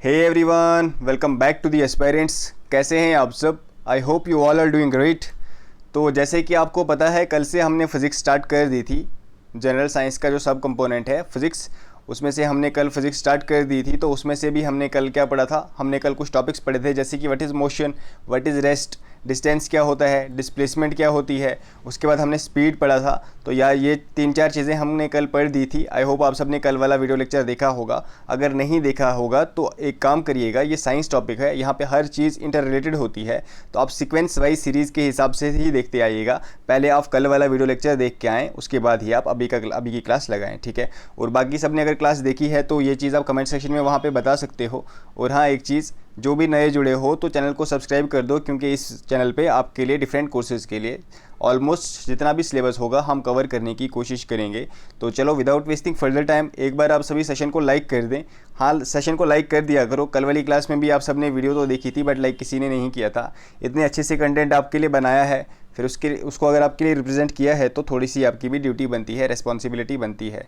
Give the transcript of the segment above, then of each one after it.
Hey everyone, welcome back to the aspirants. कैसे हैं आप सब? I hope you all are doing great. तो जैसे कि आपको पता है, कल से हमने फिज़िक्स स्टार्ट कर दी थी। जनरल साइंस का जो सब कंपोनेंट है फिज़िक्स, उसमें से हमने कल फिज़िक्स स्टार्ट कर दी थी। तो उसमें से भी हमने कल क्या पढ़ा था? हमने कल कुछ टॉपिक्स पढ़े थे, जैसे कि what is motion, what is rest, distance क्या होता है, डिस्प्लेसमेंट क्या होती है। उसके बाद हमने स्पीड पढ़ा था। तो यार ये 3-4 चीज़ें हमने कल पढ़ दी थी। आई होप आप सब ने कल वाला वीडियो लेक्चर देखा होगा। अगर नहीं देखा होगा तो एक काम करिएगा, ये साइंस टॉपिक है, यहाँ पे हर चीज़ इंटर रिलेटेड होती है। तो आप सीक्वेंस वाइज सीरीज़ के हिसाब से ही देखते आइएगा। पहले आप कल वाला वीडियो लेक्चर देख के आएँ, उसके बाद ही आप अभी की क्लास लगाएँ, ठीक है। और बाकी सब ने अगर क्लास देखी है तो ये चीज़ आप कमेंट सेक्शन में वहाँ पर बता सकते हो। और हाँ, एक चीज़, जो भी नए जुड़े हो तो चैनल को सब्सक्राइब कर दो, क्योंकि इस चैनल पे आपके लिए डिफरेंट कोर्सेज़ के लिए ऑलमोस्ट जितना भी सिलेबस होगा हम कवर करने की कोशिश करेंगे। तो चलो, विदाउट वेस्टिंग फर्दर टाइम, एक बार आप सभी सेशन को लाइक कर दें। हाँ, सेशन को लाइक कर दिया करो। कल वाली क्लास में भी आप सब ने वीडियो तो देखी थी, बट लाइक किसी ने नहीं किया था। इतने अच्छे से कंटेंट आपके लिए बनाया है, फिर उसको अगर आपके लिए रिप्रेजेंट किया है तो थोड़ी सी आपकी भी ड्यूटी बनती है, रिस्पॉन्सिबिलिटी बनती है।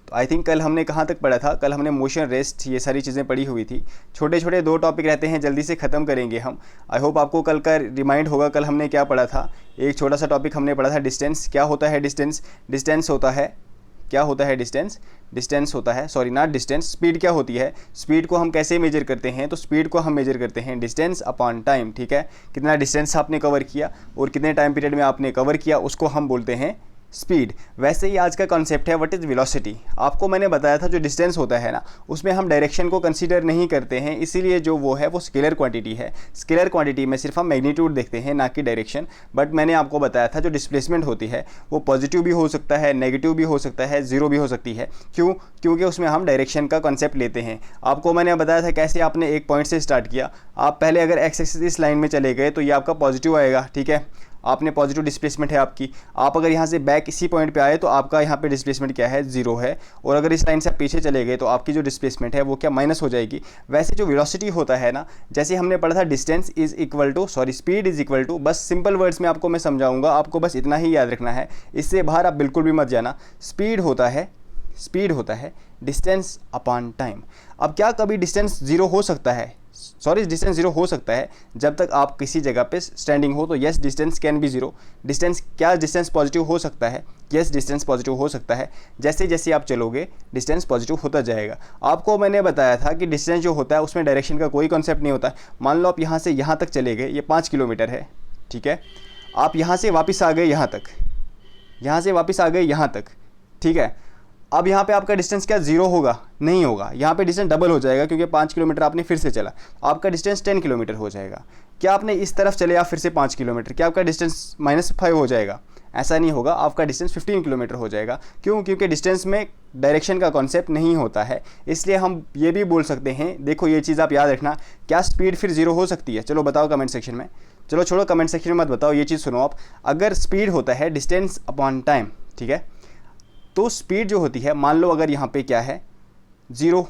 तो आई थिंक कल हमने कहाँ तक पढ़ा था? कल हमने मोशन, रेस्ट, ये सारी चीज़ें पढ़ी हुई थी। छोटे छोटे 2 टॉपिक रहते हैं, जल्दी से ख़त्म करेंगे हम। आई होप आपको कल का रिमाइंड होगा कल हमने क्या पढ़ा था। एक छोटा सा टॉपिक हमने पढ़ा था, डिस्टेंस। क्या होता है डिस्टेंस? डिस्टेंस होता है, क्या होता है डिस्टेंस? डिस्टेंस होता है, सॉरी नॉट डिस्टेंस, स्पीड क्या होती है? स्पीड को हम कैसे मेजर करते हैं? तो स्पीड को हम मेजर करते हैं डिस्टेंस अपॉन टाइम, ठीक है। कितना डिस्टेंस आपने कवर किया और कितने टाइम पीरियड में आपने कवर किया, उसको हम बोलते हैं स्पीड। वैसे ही आज का कॉन्सेप्ट है व्हाट इज़ वेलोसिटी। आपको मैंने बताया था जो डिस्टेंस होता है ना, उसमें हम डायरेक्शन को कंसीडर नहीं करते हैं, इसीलिए जो वो है वो स्केलर क्वांटिटी है। स्केलर क्वांटिटी में सिर्फ हम मैग्नीट्यूड देखते हैं, ना कि डायरेक्शन। बट मैंने आपको बताया था जो डिस्प्लेसमेंट होती है वो पॉजिटिव भी हो सकता है, नेगेटिव भी हो सकता है, जीरो भी हो सकती है। क्यों? क्योंकि उसमें हम डायरेक्शन का कॉन्सेप्ट लेते हैं। आपको मैंने बताया था कैसे आपने एक पॉइंट से स्टार्ट किया। आप पहले अगर एक्स एक्सिस इस लाइन में चले गए तो ये आपका पॉजिटिव आएगा, ठीक है। आपने पॉजिटिव डिस्प्लेसमेंट है आपकी। आप अगर यहाँ से बैक इसी पॉइंट पे आए तो आपका यहाँ पे डिस्प्लेसमेंट क्या है? जीरो है। और अगर इस लाइन से आप पीछे चले गए तो आपकी जो डिस्प्लेसमेंट है वो क्या? माइनस हो जाएगी। वैसे जो वेलोसिटी होता है ना, जैसे हमने पढ़ा था distance is equal to, sorry speed is equal to, बस सिंपल वर्ड्स में आपको मैं समझाऊंगा, आपको बस इतना ही याद रखना है, इससे बाहर आप बिल्कुल भी मत जाना। स्पीड होता है डिस्टेंस अपॉन टाइम। अब क्या कभी डिस्टेंस जीरो हो सकता है? सॉरी, डिस्टेंस जीरो हो सकता है जब तक आप किसी जगह पे स्टैंडिंग हो। तो yes, distance can be zero. Distance positive हो सकता है? यस, डिस्टेंस पॉजिटिव हो सकता है। जैसे जैसे आप चलोगे डिस्टेंस पॉजिटिव होता जाएगा। आपको मैंने बताया था कि डिस्टेंस जो होता है उसमें डायरेक्शन का कोई कॉन्सेप्ट नहीं होता। मान लो आप यहाँ से यहाँ तक चले गए, ये 5 किलोमीटर है, ठीक है। आप यहाँ से वापस आ गए यहाँ तक, यहाँ से वापस आ गए यहाँ तक, ठीक है। अब यहाँ पे आपका डिस्टेंस क्या जीरो होगा? नहीं होगा। यहाँ पे डिस्टेंस डबल हो जाएगा, क्योंकि 5 किलोमीटर आपने फिर से चला, आपका डिस्टेंस 10 किलोमीटर हो जाएगा। क्या आपने इस तरफ चले आप फिर से 5 किलोमीटर, क्या आपका डिस्टेंस -5 हो जाएगा? ऐसा नहीं होगा, आपका डिस्टेंस 15 किलोमीटर हो जाएगा। क्यों? क्योंकि डिस्टेंस में डायरेक्शन का कॉन्सेप्ट नहीं होता है। इसलिए हम ये भी बोल सकते हैं, देखो ये चीज़ आप याद रखना, क्या स्पीड फिर जीरो हो सकती है? चलो बताओ कमेंट सेक्शन में। चलो छोड़ो, कमेंट सेक्शन में मत बताओ, ये चीज़ सुनो आप। अगर स्पीड होता है डिस्टेंस अपॉन टाइम, ठीक है, तो स्पीड जो होती है, मान लो अगर यहाँ पे क्या है? जीरो।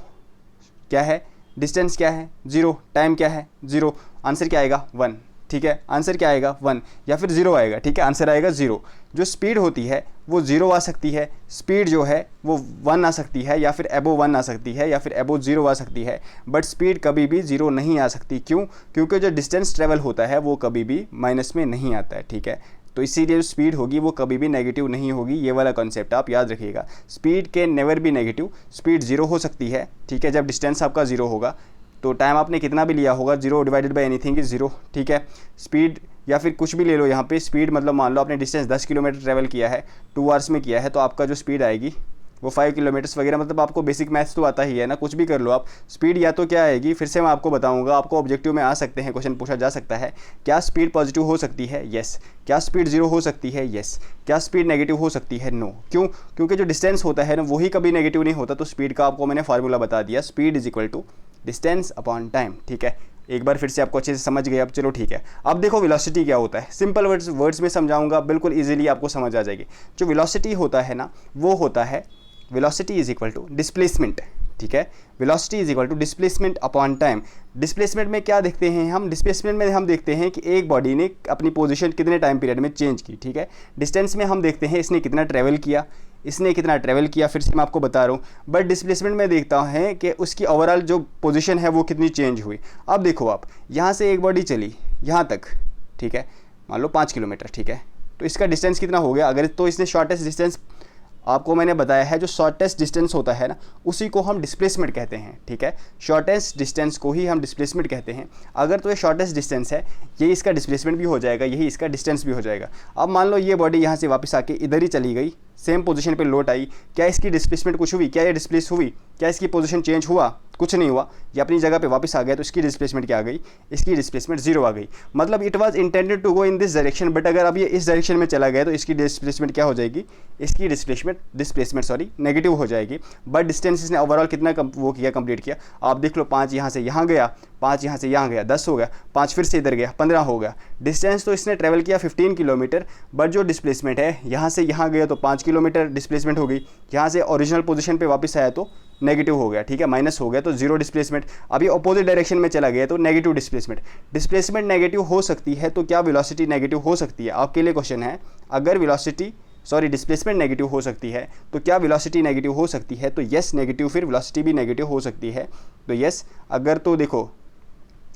क्या है? डिस्टेंस क्या है? जीरो। टाइम क्या है? जीरो। आंसर क्या आएगा? 1, ठीक है। आंसर क्या आएगा? 1 या फिर 0 आएगा, ठीक है। आंसर आएगा 0। जो स्पीड होती है वो 0 आ सकती है, स्पीड जो है वो 1 आ सकती है, या फिर एबो 1 आ सकती है, या फिर एबो 0 आ सकती है। बट स्पीड कभी भी 0 नहीं आ सकती। क्यों? क्योंकि जो डिस्टेंस ट्रेवल होता है वो कभी भी माइनस में नहीं आता है, ठीक है। तो इसीलिए जो स्पीड होगी वो कभी भी नेगेटिव नहीं होगी। ये वाला कॉन्सेप्ट आप याद रखिएगा। Speed can never be negative. Speed zero हो सकती है, ठीक है, जब डिस्टेंस आपका जीरो होगा। तो टाइम आपने कितना भी लिया होगा, zero divided by anything is zero, ठीक है। स्पीड या फिर कुछ भी ले लो यहाँ पे, स्पीड मतलब मान लो आपने डिस्टेंस 10 किलोमीटर ट्रैवल किया है, 2 आवर्स में किया है, तो आपका जो स्पीड आएगी वो 5 किलोमीटर्स वगैरह, मतलब आपको बेसिक मैथ्स तो आता ही है ना, कुछ भी कर लो आप। स्पीड या तो क्या आएगी, फिर से मैं आपको बताऊंगा, आपको ऑब्जेक्टिव में आ सकते हैं, क्वेश्चन पूछा जा सकता है। क्या स्पीड पॉजिटिव हो सकती है? यस। क्या स्पीड जीरो हो सकती है? यस। क्या स्पीड नेगेटिव हो सकती है? नो। क्यों? क्योंकि जो डिस्टेंस होता है ना वही कभी नेगेटिव नहीं होता। तो स्पीड का आपको मैंने फार्मूला बता दिया, speed is equal to distance upon time, ठीक है। एक बार फिर से आपको अच्छे से समझ गए अब, चलो ठीक है। अब देखो वेलोसिटी क्या होता है, सिंपल वर्ड्स में समझाऊंगा, बिल्कुल इजीली आपको समझ आ जाएगी। जो वेलोसिटी होता है ना, वो होता है velocity is equal to displacement, ठीक है। Velocity is equal to displacement upon time. Displacement में क्या देखते हैं हम? डिस्प्लेसमेंट में हम देखते हैं कि एक बॉडी ने अपनी पोजीशन कितने टाइम पीरियड में चेंज की, ठीक है। डिस्टेंस में हम देखते हैं इसने कितना ट्रैवल किया, इसने कितना ट्रैवल किया, फिर से मैं आपको बता रहा हूँ। बट डिस्प्लेसमेंट में देखता है कि उसकी ओवरऑल जो पोजीशन है वो कितनी चेंज हुई। अब देखो आप, यहाँ से एक बॉडी चली यहाँ तक, ठीक है, मान लो 5 किलोमीटर, ठीक है, तो इसका डिस्टेंस कितना हो गया? अगर तो इसने शॉर्टेस्ट डिस्टेंस, आपको मैंने बताया है जो शॉर्टेस्ट डिस्टेंस होता है ना, उसी को हम डिस्प्लेसमेंट कहते हैं, ठीक है, शॉर्टेस्ट डिस्टेंस को ही हम डिस्प्लेसमेंट कहते हैं। अगर तो ये शॉर्टेस्ट डिस्टेंस है, ये इसका डिस्प्लेसमेंट भी हो जाएगा, यही इसका डिस्टेंस भी हो जाएगा। अब मान लो ये बॉडी यहाँ से वापस आके इधर ही चली गई, सेम पोजीशन पे लौट आई, क्या इसकी डिस्प्लेसमेंट कुछ हुई? क्या ये डिस्प्लेस हुई? क्या इसकी पोजीशन चेंज हुआ? कुछ नहीं हुआ। ये अपनी जगह पे वापस आ गया, तो इसकी डिस्प्लेसमेंट क्या आ गई? इसकी डिस्प्लेसमेंट 0 आ गई। मतलब it was intended to go in this direction, but अगर अब ये इस डायरेक्शन में चला गया तो इसकी डिस्प्लेसमेंट क्या हो जाएगी? इसकी डिस्प्लेसमेंट नेगेटिव हो जाएगी। बट डिस्टेंस इसने ओवरऑल कितना वो किया, कंप्लीट किया। आप देख लो, 5 यहाँ से यहाँ गया, 5 यहाँ से यहाँ गया, 10 हो गया, 5 फिर से इधर गया, 15 हो गया। डिस्टेंस तो इसने ट्रैवल किया 15 किलोमीटर, बट जो डिस्प्लेसमेंट है यहाँ से यहाँ गया तो 5 किलोमीटर डिस्प्लेसमेंट हो गई। यहाँ से ओरिजिनल पोजीशन पे वापस आया तो नेगेटिव हो गया, ठीक है, माइनस हो गया तो 0 डिस्प्लेसमेंट। अभी अपोजिट डायरेक्शन में चला गया तो नेगेटिव डिस्प्लेसमेंट। डिस्प्लेसमेंट नेगेटिव हो सकती है तो क्या वेलोसिटी नेगेटिव हो सकती है? आपके लिए क्वेश्चन है, अगर डिस्प्लेसमेंट नेगेटिव हो सकती है तो क्या वेलोसिटी नेगेटिव हो सकती है? तो यस नेगेटिव, फिर वेलोसिटी भी नेगेटिव हो सकती है। तो यस, अगर तो देखो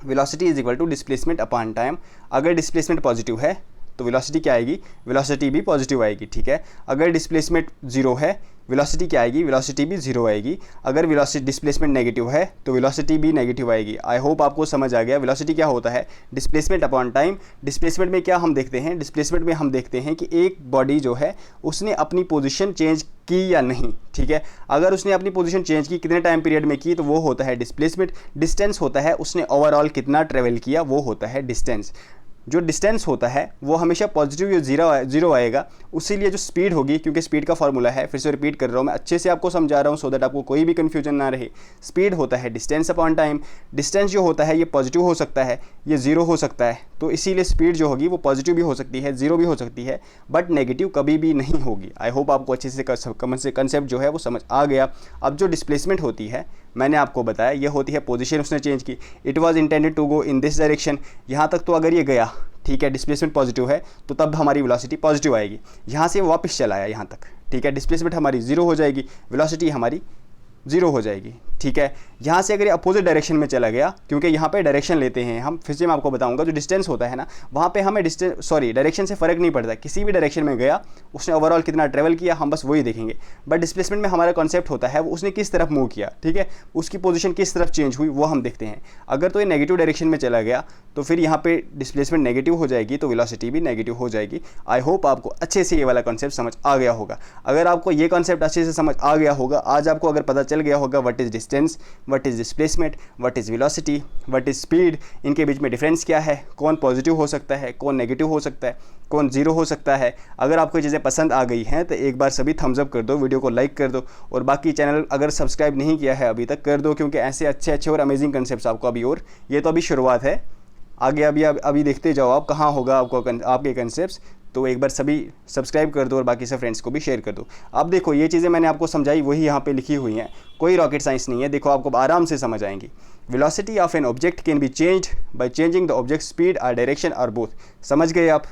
velocity is equal to displacement upon time. अगर डिस्प्लेसमेंट पॉजिटिव है तो वेलोसिटी क्या आएगी? वेलोसिटी भी पॉजिटिव आएगी, ठीक है। अगर डिस्प्लेसमेंट 0 है, वेलोसिटी क्या आएगी? वेलोसिटी भी 0 आएगी। अगर वेलोसिटी डिस्प्लेसमेंट नेगेटिव है तो वेलोसिटी भी नेगेटिव आएगी। आई होप आपको समझ आ गया। वेलोसिटी क्या होता है? Displacement upon time. डिस्प्लेसमेंट में क्या हम देखते हैं? डिस्प्लेसमेंट में हम देखते हैं कि एक बॉडी जो है उसने अपनी पोजीशन चेंज की या नहीं, ठीक है। अगर उसने अपनी पोजीशन चेंज की, कितने टाइम पीरियड में की, तो वो होता है डिस्प्लेसमेंट। डिस्टेंस होता है उसने ओवरऑल कितना ट्रेवल किया, वो होता है डिस्टेंस। जो डिस्टेंस होता है वो हमेशा पॉजिटिव या जीरो आएगा। उसीलिए जो स्पीड होगी, क्योंकि स्पीड का फॉर्मूला है, फिर से रिपीट कर रहा हूँ मैं, अच्छे से आपको समझा रहा हूँ सो दैट आपको कोई भी कन्फ्यूजन ना रहे। स्पीड होता है डिस्टेंस अपॉन टाइम। डिस्टेंस जो होता है ये पॉजिटिव हो सकता है, ये 0 हो सकता है, तो इसीलिए स्पीड जो होगी वो पॉजिटिव भी हो सकती है, 0 भी हो सकती है, बट नेगेटिव कभी भी नहीं होगी। आई होप आपको अच्छे से कंसेप्ट जो है वो समझ आ गया। अब जो डिस्प्लेसमेंट होती है, मैंने आपको बताया, ये होती है पोजीशन उसने चेंज की। It was intended to go in this direction, यहाँ तक तो अगर ये गया, ठीक है, डिस्प्लेसमेंट पॉजिटिव है तो तब हमारी वेलोसिटी पॉजिटिव आएगी। यहाँ से वापस चला आया यहाँ तक, ठीक है, डिस्प्लेसमेंट हमारी 0 हो जाएगी, वेलोसिटी हमारी 0 हो जाएगी, ठीक है। यहाँ से अगर ये अपोजिट डायरेक्शन में चला गया, क्योंकि यहाँ पे डायरेक्शन लेते हैं हम, फिर से मैं आपको बताऊंगा, जो डिस्टेंस होता है ना, वहाँ पे हमें डायरेक्शन से फ़र्क नहीं पड़ता, किसी भी डायरेक्शन में गया उसने ओवरऑल कितना ट्रैवल किया, हम बस वही देखेंगे। बट डिस्प्लेसमेंट में हमारा कॉन्सेप्ट होता है वो उसने किस तरफ मूव किया, ठीक है, उसकी पोजीशन किस तरफ चेंज हुई वो हम देखते हैं। अगर तो ये नेगेटिव डायरेक्शन में चला गया तो फिर यहाँ पे डिस्प्लेसमेंट नेगेटिव हो जाएगी, तो वेलोसिटी भी नेगेटिव हो जाएगी। आई होप आपको अच्छे से ये वाला कॉन्सेप्ट समझ आ गया होगा। अगर आपको ये कॉन्सेप्ट अच्छे से समझ आ गया होगा, आज आपको अगर पता चल गया होगा what is distance, what is displacement, what is velocity, what is speed, इनके बीच में डिफरेंस क्या है, कौन पॉजिटिव हो सकता है, कौन नेगेटिव हो सकता है, कौन 0 हो सकता है। अगर आपको चीज़ें पसंद आ गई हैं तो एक बार सभी थम्स अप कर दो, वीडियो को लाइक कर दो, और बाकी चैनल अगर सब्सक्राइब नहीं किया है अभी तक कर दो, क्योंकि ऐसे अच्छे अच्छे और अमेजिंग कंसेप्ट्स आपको अभी, और ये तो अभी शुरुआत है, आगे अभी देखते जाओ आप कहाँ होगा आपको आपके कंसेप्ट्स। तो एक बार सभी सब्सक्राइब कर दो और बाकी से फ्रेंड्स को भी शेयर कर दो। अब देखो ये चीज़ें मैंने आपको समझाई वही यहाँ पे लिखी हुई हैं, कोई रॉकेट साइंस नहीं है, देखो आपको आराम से समझ आएंगी। Velocity of an object can be changed by changing the object speed और डायरेक्शन और बोथ। समझ गए आप?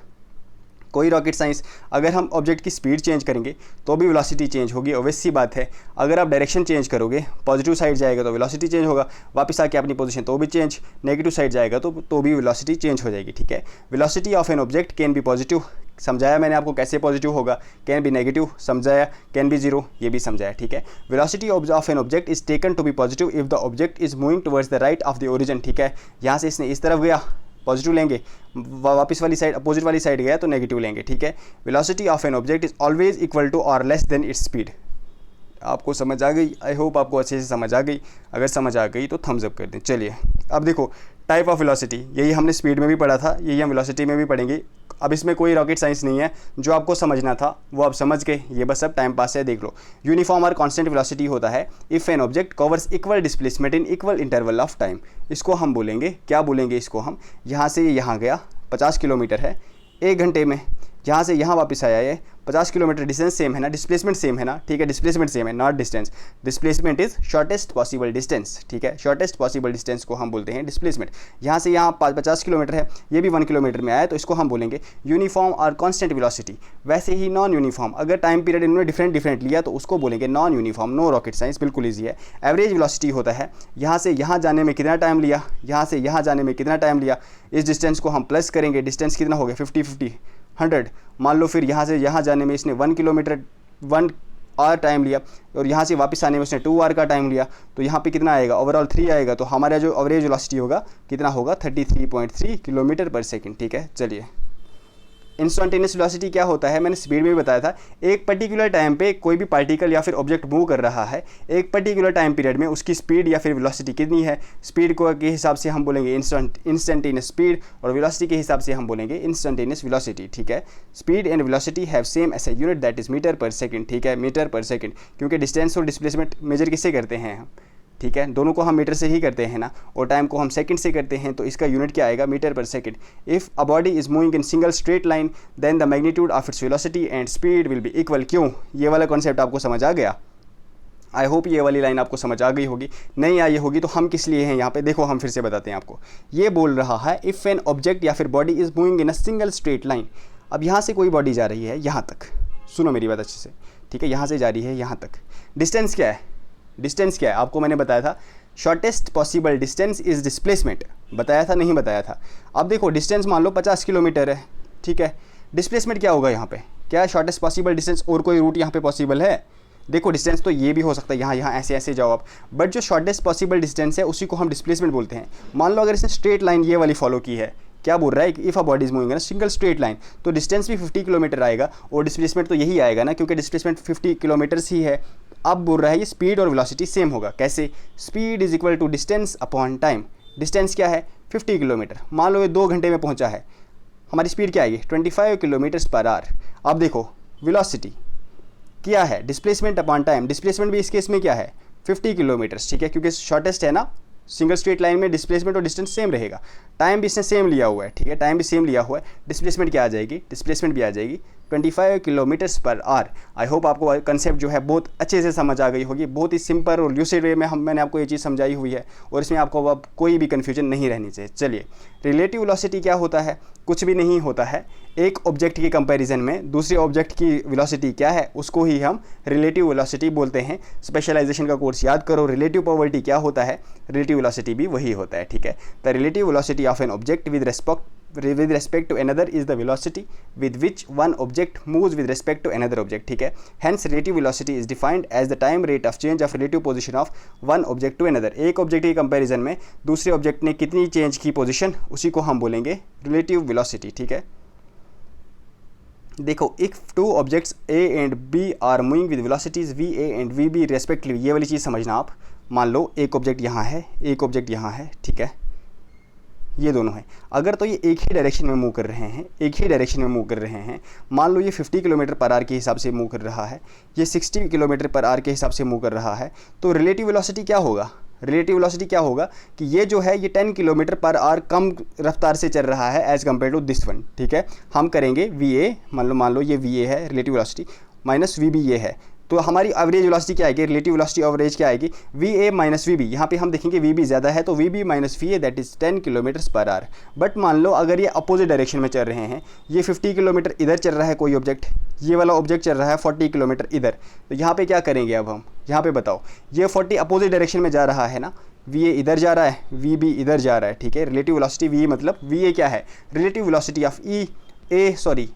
कोई रॉकेट साइंस, अगर हम ऑब्जेक्ट की स्पीड चेंज करेंगे तो भी वेलोसिटी चेंज होगी, ऑब्वियस सी बात है। अगर आप डायरेक्शन चेंज करोगे, पॉजिटिव साइड जाएगा तो वेलोसिटी चेंज होगा, वापस आके अपनी पोजीशन तो भी चेंज, नेगेटिव साइड जाएगा तो भी वेलोसिटी चेंज हो जाएगी, ठीक है। Velocity of an object can be positive, समझाया मैंने आपको कैसे पॉजिटिव होगा, कैन बी नेगेटिव समझाया, कैन बी 0 ये भी समझाया, ठीक है। Velocity of an object is taken to be positive if the object is moving towards the right of the origin, ठीक है। यहाँ से इसने इस तरफ गया, पॉजिटिव लेंगे, वापस वाली साइड अपोजिट वाली साइड गया तो नेगेटिव लेंगे, ठीक है। Velocity of an object is always equal to और लेस देन इट्स स्पीड। आपको समझ आ गई? आई होप आपको अच्छे से समझ आ गई। अगर समझ आ गई तो थम्स अप कर दें। चलिए अब देखो टाइप ऑफ वेलोसिटी, यही हमने स्पीड में भी पढ़ा था, यही हम वेलोसिटी में भी पढ़ेंगे। अब इसमें कोई रॉकेट साइंस नहीं है, जो आपको समझना था वो आप समझ गए, ये बस अब टाइम पास है। देख लो, यूनिफॉर्म और कांस्टेंट वेलोसिटी होता है if an object covers equal displacement in equal interval of time. इसको हम बोलेंगे, क्या बोलेंगे इसको हम, यहाँ से यहाँ गया 50 किलोमीटर है 1 घंटे में, यहाँ से यहाँ वापस आया है 50 किलोमीटर, डिस्टेंस सेम है ना, डिस्प्लेसमेंट सेम है ना, ठीक है, डिस्प्लेसमेंट सेम है not distance. Displacement is shortest possible distance, ठीक है, शॉर्टेस्ट पॉसिबल डिस्टेंस को हम बोलते हैं डिस्प्लेसमेंट। यहाँ से यहाँ 50 किलोमीटर है, ये भी 1 किलोमीटर में आया, तो इसको हम बोलेंगे यूनिफॉर्म और कॉन्स्टेंट वेलोसिटी। वैसे ही नॉन यूनिफॉर्म, अगर टाइम पीरियड इन्होंने डिफरेंट लिया तो उसको बोलेंगे non uniform. No rocket science, बिल्कुल ईजी है। एवरेज वेलोसिटी होता है यहाँ से यहाँ जाने में कितना टाइम लिया, यहाँ से यहाँ जाने में कितना टाइम लिया, इस डिस्टेंस को हम प्लस करेंगे, डिस्टेंस कितना हो गया 50 100। मान लो फिर यहाँ से यहाँ जाने में इसने 1 किलोमीटर 1 आवर टाइम लिया और यहाँ से वापस आने में उसने 2 आवर का टाइम लिया, तो यहाँ पे कितना आएगा, ओवरऑल 3 आएगा। तो हमारा जो एवरेज वेलोसिटी होगा कितना होगा 33.3 किलोमीटर पर सेकंड, ठीक है। चलिए, इंस्टेंटेनियस वेलोसिटी क्या होता है, मैंने स्पीड में भी बताया था। एक पर्टिकुलर टाइम पे कोई भी पार्टिकल या फिर ऑब्जेक्ट मूव कर रहा है, एक पर्टिकुलर टाइम पीरियड में उसकी स्पीड या फिर वेलोसिटी कितनी है, स्पीड को के हिसाब से हम बोलेंगे इंस्टेंटेनियस स्पीड और वेलोसिटी के हिसाब से हम बोलेंगे इंस्टेंटेनियस वेलोसिटी, ठीक है। Speed and velocity have same as a unit that is metre per second, ठीक है, मीटर पर सेकंड, क्योंकि डिस्टेंस और डिस्प्लेसमेंट मेजर किससे करते हैं हम, ठीक है, दोनों को हम मीटर से ही करते हैं ना, और टाइम को हम सेकंड से करते हैं, तो इसका यूनिट क्या आएगा, metre per second. If a body is moving in single straight line then the magnitude of its velocity and speed will be equal. क्यों, ये वाला कॉन्सेप्ट आपको समझ आ गया? आई होप ये वाली लाइन आपको समझ आ गई होगी। नहीं आई होगी तो हम किस लिए हैं यहाँ पे, देखो हम फिर से बताते हैं आपको। ये बोल रहा है इफ़ एन ऑब्जेक्ट या फिर body is moving in a single straight line. अब यहाँ से कोई बॉडी जा रही है यहाँ तक, सुनो मेरी बात अच्छे से, ठीक है, यहाँ से जा रही है यहाँ तक। डिस्टेंस क्या है, डिस्टेंस क्या है, आपको मैंने बताया था shortest possible distance is displacement, बताया था नहीं बताया था। अब देखो डिस्टेंस मान लो 50 किलोमीटर है, ठीक है, डिस्प्लेसमेंट क्या होगा यहाँ पे, क्या शॉर्टेस्ट पॉसिबल डिस्टेंस, और कोई रूट यहाँ पे पॉसिबल है? देखो डिस्टेंस तो ये भी हो सकता है, यहाँ ऐसे ऐसे जाओ आप, बट जो शॉर्टेस्ट पॉसिबल डिस्टेंस है उसी को हम डिस्प्लेसमेंट बोलते हैं। मान लो अगर इसने स्ट्रेट लाइन ये वाली फॉलो की है, क्या बोल रहा है, if a body is moving in single straight line, तो डिस्टेंस भी 50 किलोमीटर आएगा और डिस्प्लेसमेंट तो यही आएगा ना, क्योंकि डिस्प्लेसमेंट 50 किलोमीटर्स ही है। अब बोल रहा है ये स्पीड और वेलोसिटी सेम होगा, कैसे, speed is equal to distance upon time. Distance क्या है 50 किलोमीटर, मान लो ये 2 घंटे में पहुंचा है, हमारी स्पीड क्या आएगी 25 किलोमीटर्स पर आवर। अब देखो वेलोसिटी क्या है, डिस्प्लेसमेंट अपॉन टाइम, डिस्प्लेसमेंट भी इस केस में क्या है 50 किलोमीटर्स, ठीक है, क्योंकि शॉर्टेस्ट है ना, सिंगल स्ट्रेट लाइन में डिस्प्लेसमेंट और डिस्टेंस सेम रहेगा। टाइम भी इसने सेम लिया हुआ है, ठीक है, टाइम भी सेम लिया हुआ है, डिस्प्लेसमेंट क्या आ जाएगी, डिस्प्लेसमेंट भी आ जाएगी 25 किलोमीटर्स पर आवर। आई होप आपको कंसेप्ट जो है बहुत अच्छे से समझ आ गई होगी, बहुत ही सिंपल और ल्यूसिड वे में मैंने आपको ये चीज़ समझाई हुई है और इसमें आपको अब कोई भी कन्फ्यूजन नहीं रहनी चाहिए। चलिए, रिलेटिव वेलोसिटी क्या होता है, कुछ भी नहीं होता है, एक ऑब्जेक्ट के कंपैरिजन में दूसरे ऑब्जेक्ट की वेलोसिटी क्या है उसको ही हम रिलेटिव वेलोसिटी बोलते हैं। स्पेशलाइजेशन का कोर्स याद करो, रिलेटिव पॉवर्टी क्या होता है, रिलेटिव वेलोसिटी भी वही होता है, ठीक है। The relative velocity of an object with respect to another is the velocity with which one object moves with respect to another object, ठीक है। Hence relative velocity is defined as the time rate of change of relative position of one object to another। एक object के comparison में दूसरे object ने कितनी change की position, उसी को हम बोलेंगे रिलेटिव वेलोसिटी, ठीक है। देखो, if 2 objects A and B are moving with velocities VA and VB respectively, ये वाली चीज़ समझना आप। मान लो एक ऑब्जेक्ट यहाँ है, एक ऑब्जेक्ट यहाँ है, ठीक है, ये दोनों हैं, अगर तो ये एक ही डायरेक्शन में मूव कर रहे हैं, एक ही डायरेक्शन में मूव कर रहे हैं, मान लो ये 50 किलोमीटर पर आवर के हिसाब से मूव कर रहा है, ये 60 किलोमीटर पर आवर के हिसाब से मूव कर रहा है, तो रिलेटिव वेलोसिटी क्या होगा, रिलेटिव वेलोसिटी क्या होगा कि ये जो है ये 10 किलोमीटर पर आवर कम रफ्तार से चल रहा है as compare to this one, ठीक है। हम करेंगे VA, मान लो ये VA है रिलेटिव वेलोसिटी, माइनस VB ये है, तो हमारी एवरेज वेलोसिटी क्या आएगी, रिलेटिव वेलोसिटी एवरेज क्या आएगी, VA माइनस VB। यहाँ पे हम देखेंगे VB ज़्यादा है तो VB minus VA that is 10 kilometres per hour. But मान लो अगर ये अपोजिट डायरेक्शन में चल रहे हैं, ये 50 किलोमीटर इधर चल रहा है कोई ऑब्जेक्ट, ये वाला ऑब्जेक्ट चल रहा है 40 किलोमीटर इधर, तो यहाँ पे क्या करेंगे अब हम, यहाँ पे बताओ, ये 40 अपोजिट डायरेक्शन में जा रहा है ना, VA इधर जा रहा है, VB इधर जा रहा है, ठीक है। रिलेटिव वेलोसिटी VA मतलब VA क्या है, रिलेटिव वेलोसिटी ऑफ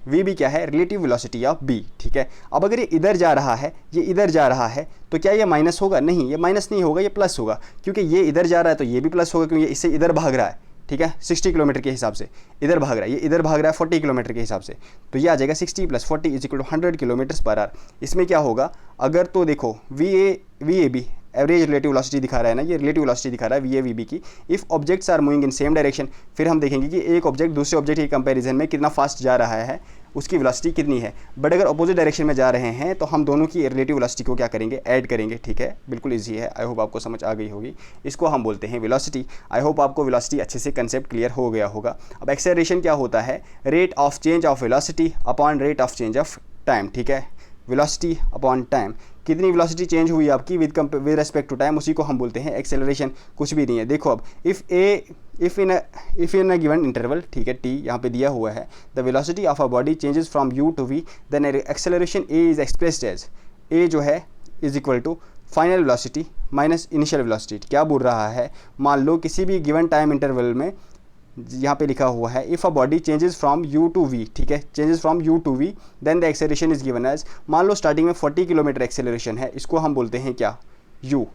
VB क्या है, रिलेटिव वेलोसिटी ऑफ B, ठीक है। अब अगर ये इधर जा रहा है, ये इधर जा रहा है, तो क्या ये माइनस होगा, नहीं, ये माइनस नहीं होगा, ये प्लस होगा, क्योंकि ये इधर जा रहा है तो ये भी प्लस होगा, क्योंकि इससे इधर भाग रहा है, ठीक है, 60 किलोमीटर के हिसाब से इधर भाग रहा है, ये इधर भाग रहा है 40 किलोमीटर के हिसाब से, तो ये आ जाएगा 60 + 40 = 100 किलोमीटर पर आवर। इसमें क्या होगा, अगर तो देखो VAB एवरेज रिलेटिव वेलोसिटी दिखा रहा है ना, ये रिलेटिव वेलोसिटी दिखा रहा है वी बी की। If objects are moving in same direction, फिर हम देखेंगे कि एक ऑब्जेक्ट दूसरे ऑब्जेक्ट के कंपैरिजन में कितना फास्ट जा रहा है, उसकी वेलोसिटी कितनी है। बट अगर अपोजिट डायरेक्शन में जा रहे हैं तो हम दोनों की रिलेटिव वेलोसिटी को क्या करेंगे, ऐड करेंगे। ठीक है, बिल्कुल ईजी है, आई होप आपको समझ आ गई होगी। इसको हम बोलते हैं वेलोसिटी। आई होप आपको वेलोसिटी अच्छे से कंसेप्ट क्लियर हो गया होगा। अब एक्सेलरेशन क्या होता है, rate of change of velocity upon rate of change of time. ठीक है, वेलोसिटी अपॉन टाइम, कितनी वेलोसिटी चेंज हुई आपकी विद रेस्पेक्ट टू टाइम, उसी को हम बोलते हैं एक्सेलरेशन। कुछ भी नहीं है। देखो अब if in a given interval, ठीक है, टी यहाँ पे दिया हुआ है, the velocity of a body changes from u to v, then acceleration a is expressed as, a जो है is equal to final velocity minus initial velocity. क्या बोल रहा है, मान लो किसी भी गिवन टाइम इंटरवल में, यहाँ पे लिखा हुआ है if a body changes from u to v, ठीक है, changes from u to v, then the acceleration is given as, मान लो स्टार्टिंग में 40 किलोमीटर एक्सेलरेशन है, इसको हम बोलते हैं क्या, यू।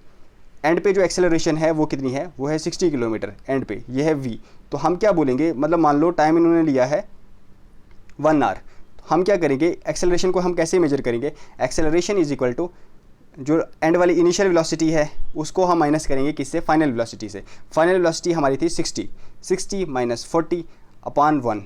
एंड पे जो एक्सेलरेशन है वो कितनी है, वो है 60 किलोमीटर एंड पे, ये है वी। तो हम क्या बोलेंगे, मतलब मान लो टाइम इन्होंने लिया है 1 आवर, हम क्या करेंगे, एक्सेलरेशन को हम कैसे मेजर करेंगे, एक्सेलरेशन इज इक्वल टू जो एंड वाली इनिशियल वेलोसिटी है उसको हम माइनस करेंगे किससे, फाइनल वेलोसिटी से। फाइनल वेलोसिटी हमारी थी 60 माइनस 40 अपॉन 1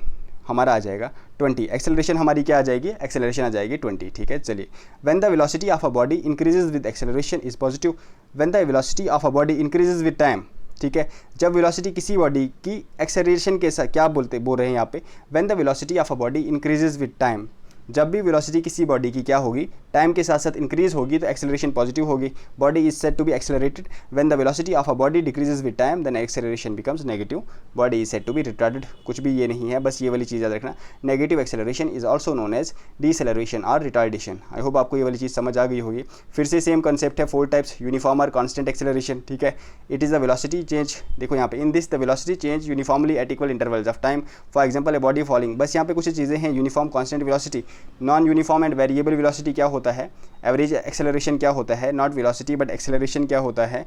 हमारा आ जाएगा 20। एक्सेलरेशन हमारी क्या आ जाएगी, एक्सेलरेशन आ जाएगी 20। ठीक है, चलिए। When the velocity of a body increases with acceleration is positive, when the velocity of a body increases with time, ठीक है, जब वेलोसिटी किसी बॉडी की एक्सेलरेशन के साथ, क्या बोल रहे हैं यहाँ पे, when the velocity of a body increases with time, जब भी वेलोसिटी किसी बॉडी की क्या होगी, टाइम के साथ साथ इंक्रीज होगी तो एक्सेलरेशन पॉजिटिव होगी। Body is said to be accelerated, when the velocity of a body decreases with time then acceleration becomes negative, body is said to be retarded. कुछ भी ये नहीं है, बस ये वाली चीज़ याद रखना। Negative acceleration is also known as deceleration और रिटार्डेशन। आई होप आपको ये वाली चीज़ समझ आ गई होगी। फिर से सेम कंसेप्ट है, 4 टाइप्स, यूनिफॉर्म और कॉन्स्टेंट एक्सेलरेशन। ठीक है, it is the velocity change, देखो यहाँ पे, in this the velocity change uniformly eight equal intervals of time, for example a body falling. बस यहाँ पे कुछ चीज़ें हैं, uniform, constant velocity, non uniform and variable velocity क्या होता है, एवरेज एक्सेलरेशन क्या होता है, नॉट वेलोसिटी बट एक्सेलरेशन क्या होता है,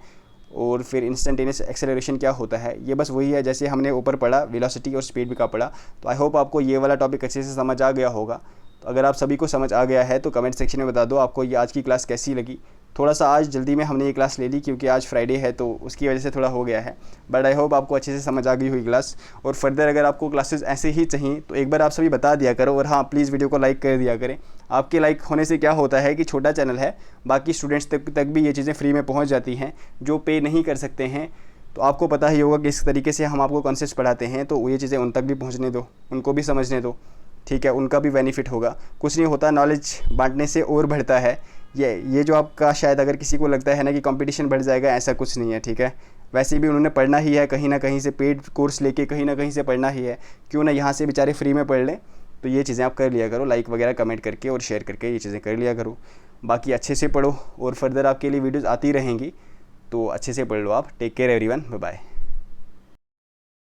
और फिर इंस्टेंटेनियस एक्सेलरेशन क्या होता है। ये बस वही है जैसे हमने ऊपर पढ़ा, वेलोसिटी और स्पीड का पढ़ा। तो आई होप आपको ये वाला टॉपिक अच्छे से समझ आ गया होगा। तो अगर आप सभी को समझ आ गया है तो कमेंट सेक्शन में बता दो आपको ये आज की क्लास कैसी लगी। थोड़ा सा आज जल्दी में हमने ये क्लास ले ली क्योंकि आज फ्राइडे है तो उसकी वजह से थोड़ा हो गया है, बट आई होप आपको अच्छे से समझ आ गई हुई क्लास। और फर्दर अगर आपको क्लासेस ऐसे ही चाहिए तो एक बार आप सभी बता दिया करो, और हाँ प्लीज़ वीडियो को लाइक कर दिया करें। आपके लाइक होने से क्या होता है कि छोटा चैनल है, बाकी स्टूडेंट्स तक भी ये चीज़ें फ्री में पहुँच जाती हैं जो पे नहीं कर सकते हैं। तो आपको पता ही होगा कि इस तरीके से हम आपको कॉन्सेप्ट्स पढ़ाते हैं, तो ये चीज़ें उन तक भी पहुँचने दो, उनको भी समझने दो। ठीक है, उनका भी बेनिफिट होगा। कुछ नहीं होता, नॉलेज बांटने से और बढ़ता है। ये जो आपका शायद अगर किसी को लगता है ना कि कंपटीशन बढ़ जाएगा, ऐसा कुछ नहीं है। ठीक है, वैसे भी उन्होंने पढ़ना ही है, कहीं ना कहीं से पेड कोर्स लेके कहीं ना कहीं से पढ़ना ही है, क्यों ना यहाँ से बेचारे फ्री में पढ़ लें। तो ये चीज़ें आप कर लिया करो, लाइक वगैरह कमेंट करके और शेयर करके ये चीज़ें कर लिया करो। बाकी अच्छे से पढ़ो और फर्दर आपके लिए वीडियोज़ आती रहेंगी, तो अच्छे से पढ़ लो आप। Take care everyone, bye bye.